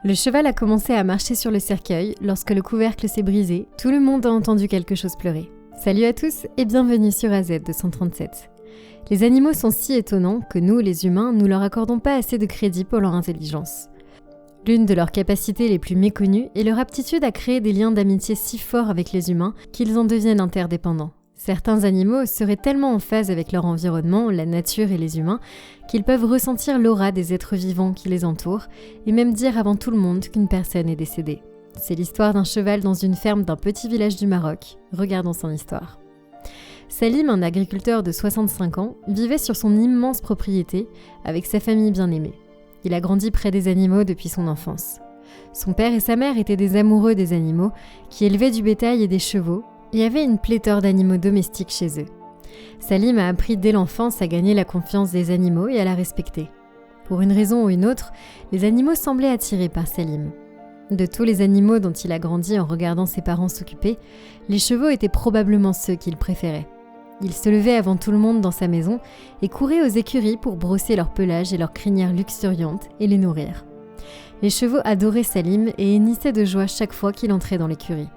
Le cheval a commencé à marcher sur le cercueil lorsque le couvercle s'est brisé. Tout le monde a entendu quelque chose pleurer. Salut à tous et bienvenue sur AZ 237. Les animaux sont si étonnants que nous, les humains, nous leur accordons pas assez de crédit pour leur intelligence. L'une de leurs capacités les plus méconnues est leur aptitude à créer des liens d'amitié si forts avec les humains qu'ils en deviennent interdépendants. Certains animaux seraient tellement en phase avec leur environnement, la nature et les humains, qu'ils peuvent ressentir l'aura des êtres vivants qui les entourent et même dire avant tout le monde qu'une personne est décédée. C'est l'histoire d'un cheval dans une ferme d'un petit village du Maroc. Regardons son histoire. Salim, un agriculteur de 65 ans, vivait sur son immense propriété avec sa famille bien-aimée. Il a grandi près des animaux depuis son enfance. Son père et sa mère étaient des amoureux des animaux qui élevaient du bétail et des chevaux et avaient une pléthore d'animaux domestiques chez eux. Salim a appris dès l'enfance à gagner la confiance des animaux et à la respecter. Pour une raison ou une autre, les animaux semblaient attirés par Salim. De tous les animaux dont il a grandi en regardant ses parents s'occuper, les chevaux étaient probablement ceux qu'il préférait. Il se levait avant tout le monde dans sa maison et courait aux écuries pour brosser leur pelage et leurs crinières luxuriantes et les nourrir. Les chevaux adoraient Salim et hennissaient de joie chaque fois qu'il entrait dans l'écurie.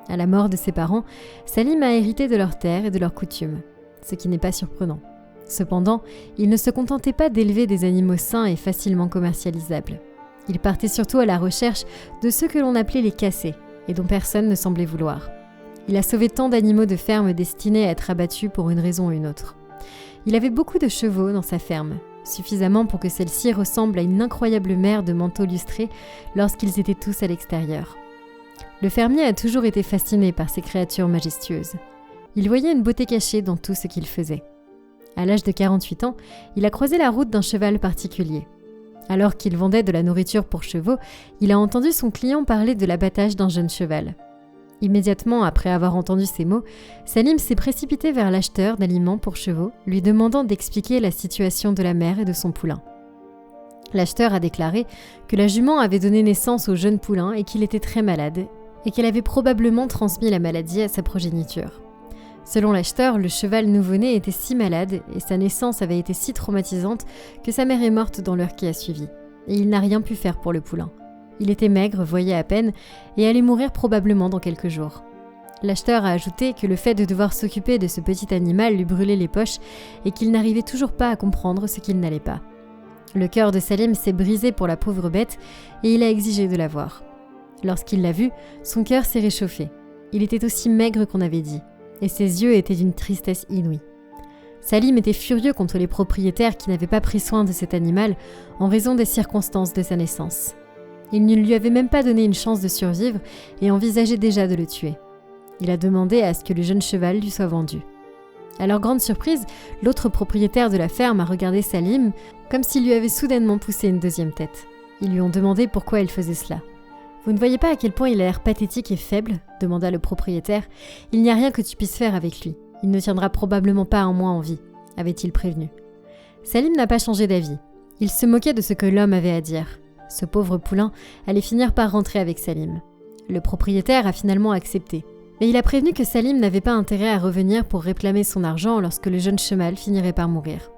À la mort de ses parents, Salim a hérité de leurs terres et de leurs coutumes, ce qui n'est pas surprenant. Cependant, il ne se contentait pas d'élever des animaux sains et facilement commercialisables. Il partait surtout à la recherche de ceux que l'on appelait les cassés et dont personne ne semblait vouloir. Il a sauvé tant d'animaux de ferme destinés à être abattus pour une raison ou une autre. Il avait beaucoup de chevaux dans sa ferme, suffisamment pour que celle-ci ressemble à une incroyable mer de manteaux lustrés lorsqu'ils étaient tous à l'extérieur. Le fermier a toujours été fasciné par ces créatures majestueuses. Il voyait une beauté cachée dans tout ce qu'il faisait. À l'âge de 48 ans, il a croisé la route d'un cheval particulier. Alors qu'il vendait de la nourriture pour chevaux, il a entendu son client parler de l'abattage d'un jeune cheval. Immédiatement après avoir entendu ces mots, Salim s'est précipité vers l'acheteur d'aliments pour chevaux, lui demandant d'expliquer la situation de la mère et de son poulain. L'acheteur a déclaré que la jument avait donné naissance au jeune poulain et qu'il était très malade, et qu'elle avait probablement transmis la maladie à sa progéniture. Selon l'acheteur, le cheval nouveau-né était si malade et sa naissance avait été si traumatisante que sa mère est morte dans l'heure qui a suivi, et il n'a rien pu faire pour le poulain. Il était maigre, voyait à peine, et allait mourir probablement dans quelques jours. L'acheteur a ajouté que le fait de devoir s'occuper de ce petit animal lui brûlait les poches et qu'il n'arrivait toujours pas à comprendre ce qu'il n'allait pas. Le cœur de Salim s'est brisé pour la pauvre bête et il a exigé de la voir. Lorsqu'il l'a vue, son cœur s'est réchauffé. Il était aussi maigre qu'on avait dit, et ses yeux étaient d'une tristesse inouïe. Salim était furieux contre les propriétaires qui n'avaient pas pris soin de cet animal en raison des circonstances de sa naissance. Il ne lui avait même pas donné une chance de survivre et envisageait déjà de le tuer. Il a demandé à ce que le jeune cheval lui soit vendu. À leur grande surprise, l'autre propriétaire de la ferme a regardé Salim comme s'il lui avait soudainement poussé une deuxième tête. Ils lui ont demandé pourquoi il faisait cela. « Vous ne voyez pas à quel point il a l'air pathétique et faible ?» demanda le propriétaire. « Il n'y a rien que tu puisses faire avec lui. Il ne tiendra probablement pas un mois en vie, » avait-il prévenu. Salim n'a pas changé d'avis. Il se moquait de ce que l'homme avait à dire. Ce pauvre poulain allait finir par rentrer avec Salim. Le propriétaire a finalement accepté, mais il a prévenu que Salim n'avait pas intérêt à revenir pour réclamer son argent lorsque le jeune cheval finirait par mourir.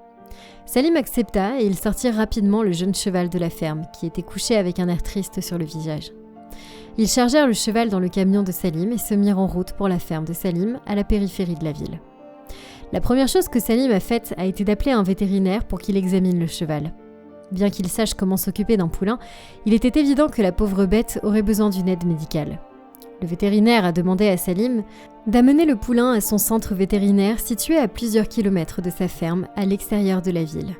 Salim accepta et ils sortirent rapidement le jeune cheval de la ferme, qui était couché avec un air triste sur le visage. Ils chargèrent le cheval dans le camion de Salim et se mirent en route pour la ferme de Salim, à la périphérie de la ville. La première chose que Salim a faite a été d'appeler un vétérinaire pour qu'il examine le cheval. Bien qu'il sache comment s'occuper d'un poulain, il était évident que la pauvre bête aurait besoin d'une aide médicale. Le vétérinaire a demandé à Salim d'amener le poulain à son centre vétérinaire situé à plusieurs kilomètres de sa ferme, à l'extérieur de la ville.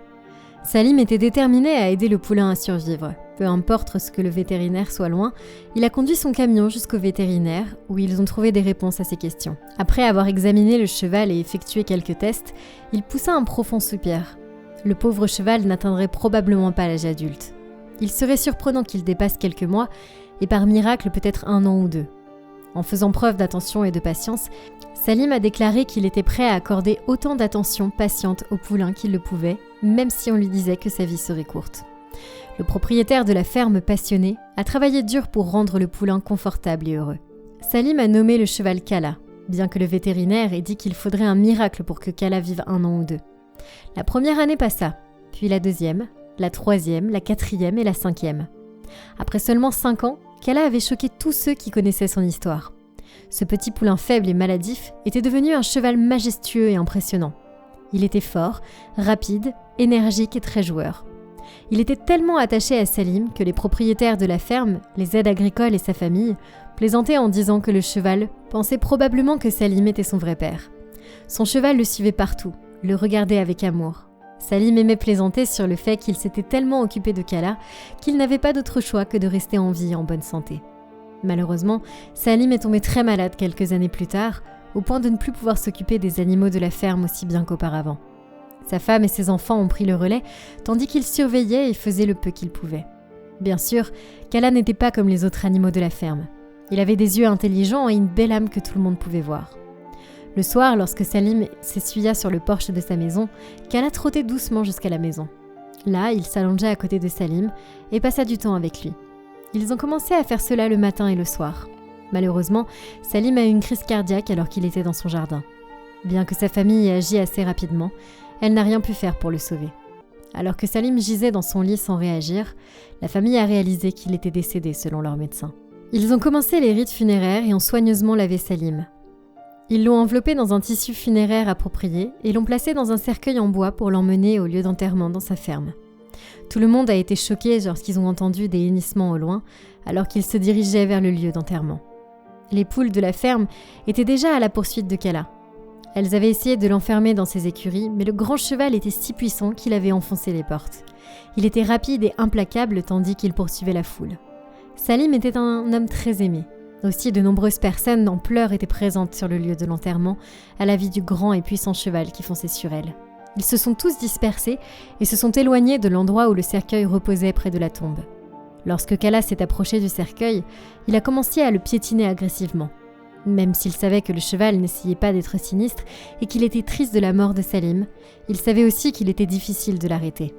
Salim était déterminé à aider le poulain à survivre. Peu importe ce que le vétérinaire soit loin, il a conduit son camion jusqu'au vétérinaire, où ils ont trouvé des réponses à ses questions. Après avoir examiné le cheval et effectué quelques tests, il poussa un profond soupir. Le pauvre cheval n'atteindrait probablement pas l'âge adulte. Il serait surprenant qu'il dépasse quelques mois, et par miracle peut-être 1 an ou 2. En faisant preuve d'attention et de patience, Salim a déclaré qu'il était prêt à accorder autant d'attention patiente au poulain qu'il le pouvait, même si on lui disait que sa vie serait courte. Le propriétaire de la ferme passionné a travaillé dur pour rendre le poulain confortable et heureux. Salim a nommé le cheval Kala, bien que le vétérinaire ait dit qu'il faudrait un miracle pour que Kala vive 1 an ou 2. La première année passa, puis la deuxième, la troisième, la quatrième et la cinquième. Après seulement 5 ans, Kala avait choqué tous ceux qui connaissaient son histoire. Ce petit poulain faible et maladif était devenu un cheval majestueux et impressionnant. Il était fort, rapide, énergique et très joueur. Il était tellement attaché à Salim que les propriétaires de la ferme, les aides agricoles et sa famille plaisantaient en disant que le cheval pensait probablement que Salim était son vrai père. Son cheval le suivait partout, le regardait avec amour. Salim aimait plaisanter sur le fait qu'il s'était tellement occupé de Kala qu'il n'avait pas d'autre choix que de rester en vie et en bonne santé. Malheureusement, Salim est tombé très malade quelques années plus tard, au point de ne plus pouvoir s'occuper des animaux de la ferme aussi bien qu'auparavant. Sa femme et ses enfants ont pris le relais, tandis qu'il surveillait et faisait le peu qu'il pouvait. Bien sûr, Kala n'était pas comme les autres animaux de la ferme. Il avait des yeux intelligents et une belle âme que tout le monde pouvait voir. Le soir, lorsque Salim s'essuya sur le porche de sa maison, Kala trottait doucement jusqu'à la maison. Là, il s'allongea à côté de Salim et passa du temps avec lui. Ils ont commencé à faire cela le matin et le soir. Malheureusement, Salim a eu une crise cardiaque alors qu'il était dans son jardin. Bien que sa famille ait agi assez rapidement, elle n'a rien pu faire pour le sauver. Alors que Salim gisait dans son lit sans réagir, la famille a réalisé qu'il était décédé selon leur médecin. Ils ont commencé les rites funéraires et ont soigneusement lavé Salim. Ils l'ont enveloppé dans un tissu funéraire approprié et l'ont placé dans un cercueil en bois pour l'emmener au lieu d'enterrement dans sa ferme. Tout le monde a été choqué lorsqu'ils ont entendu des hennissements au loin alors qu'ils se dirigeaient vers le lieu d'enterrement. Les poules de la ferme étaient déjà à la poursuite de Kala. Elles avaient essayé de l'enfermer dans ses écuries, mais le grand cheval était si puissant qu'il avait enfoncé les portes. Il était rapide et implacable tandis qu'il poursuivait la foule. Salim était un homme très aimé. Aussi, de nombreuses personnes en pleurs étaient présentes sur le lieu de l'enterrement, à la vue du grand et puissant cheval qui fonçait sur elle. Ils se sont tous dispersés et se sont éloignés de l'endroit où le cercueil reposait près de la tombe. Lorsque Kala s'est approché du cercueil, il a commencé à le piétiner agressivement. Même s'il savait que le cheval n'essayait pas d'être sinistre et qu'il était triste de la mort de Salim, il savait aussi qu'il était difficile de l'arrêter.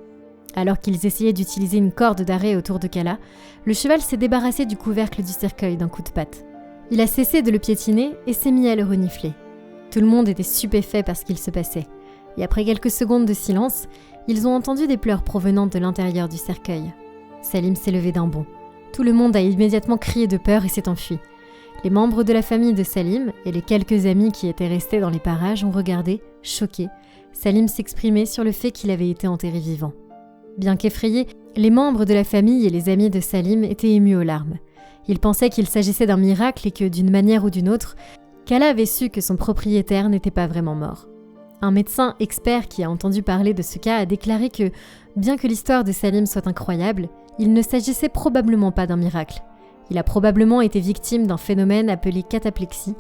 Alors qu'ils essayaient d'utiliser une corde d'arrêt autour de Kala, le cheval s'est débarrassé du couvercle du cercueil d'un coup de patte. Il a cessé de le piétiner et s'est mis à le renifler. Tout le monde était stupéfait par ce qu'il se passait. Et après quelques secondes de silence, ils ont entendu des pleurs provenant de l'intérieur du cercueil. Salim s'est levé d'un bond. Tout le monde a immédiatement crié de peur et s'est enfui. Les membres de la famille de Salim et les quelques amis qui étaient restés dans les parages ont regardé, choqués, Salim s'exprimer sur le fait qu'il avait été enterré vivant. Bien qu'effrayés, les membres de la famille et les amis de Salim étaient émus aux larmes. Ils pensaient qu'il s'agissait d'un miracle et que, d'une manière ou d'une autre, Kala avait su que son propriétaire n'était pas vraiment mort. Un médecin expert qui a entendu parler de ce cas a déclaré que, bien que l'histoire de Salim soit incroyable, il ne s'agissait probablement pas d'un miracle. Il a probablement été victime d'un phénomène appelé cataplexie,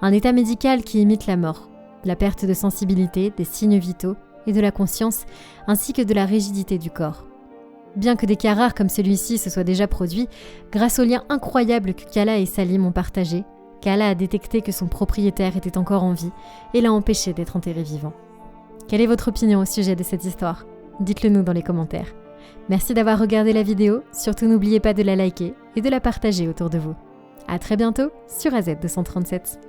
un état médical qui imite la mort, la perte de sensibilité, des signes vitaux et de la conscience, ainsi que de la rigidité du corps. Bien que des cas rares comme celui-ci se soient déjà produits, grâce au lien incroyable que Kala et Salim ont partagé, Kala a détecté que son propriétaire était encore en vie et l'a empêché d'être enterré vivant. Quelle est votre opinion au sujet de cette histoire ? Dites-le nous dans les commentaires. Merci d'avoir regardé la vidéo, surtout n'oubliez pas de la liker et de la partager autour de vous. À très bientôt sur AZ237.